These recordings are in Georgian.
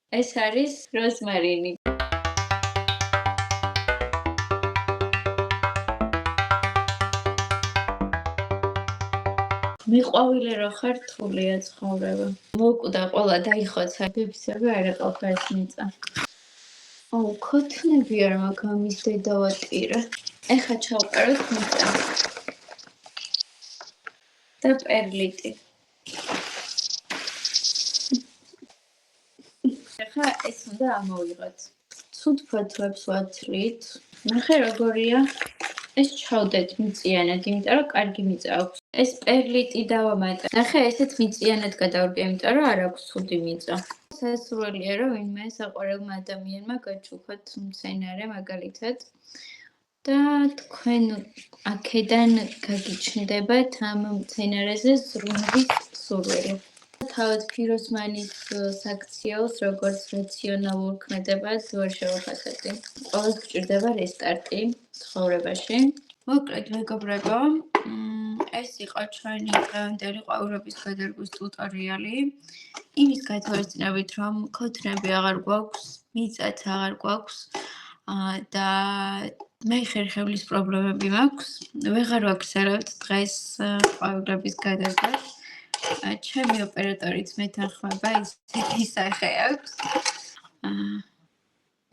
ეს არის როზმარინი. მიყვავილე რო ხარ, რთულია ცხოვრება. მოკვდა ყველა დაიხოცა, ბებისები არ ეყოფა ეს მიწა. აუ, ქოთნები არ მაქვს ამის დედავატირა. ეხა ჩავყაროთ მიწა. და პერლიტი. ეხა ეს უნდა ამოვიღოთ. ცუდ ფოთლებს ვათვლით. ნახე როგორია. ეს ჩავდეთ მიწიანად, იმიტომ რომ კარგი მიწა აქვს. ეს პერლიტი დავამატე. ნახე, ესეც მიწიანად გადავარკვია, იმიტომ რომ არ აქვს ცუდი მიწა. სასურველია, რომ ვინმე საყვარელმა ადამიანმა გაჩუქოთ მცენარე მაგალითად. და თქვენ აქედან გაგიჩნდებათ ამ მცენარეზე ზრუნვის სურვილი. თავად ფიროსმანის საქციელს, როგორც რაციონალურ ქმედებას ვერ შევახასებდი. ყველას გჭირდება რესტარტი ცხოვრებაში. მოკლედ, მეგობრებო, ეს იყო ჩვენი დღევანდელი ყვავილების გადარგვის ტუტორიალი. იმის გათვალისწინებით, რომ ქოთნები აღარ გვაქვს, მიწაც აღარ გვაქვს და მე ხერხემლის პრობლემები მაქვს. ვეღარ ვაგრძელებთ დღეს ყვავილების გადარგვას. ჩემი ოპერატორიც მეთანხმება, ისეთი სახე აქვს.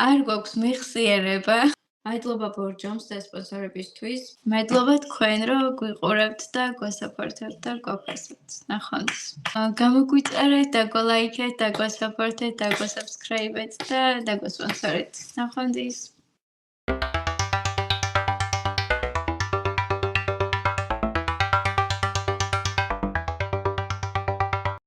არ გვაქვს მეხსიერება. მადლობა ბორჯომს და სპონსორებისთვის. მადლობა თქვენ, რომ გვიყურებთ და გვასაპორტებთ და გვაფასებთ. ნახვამდის. გამოგვიწერეთ, დაგოლაიქეთ, დაგვასაპორტეთ, დაგვასაბსქრაიბეთ და დაგვასპონსორეთ. ნახვამდის.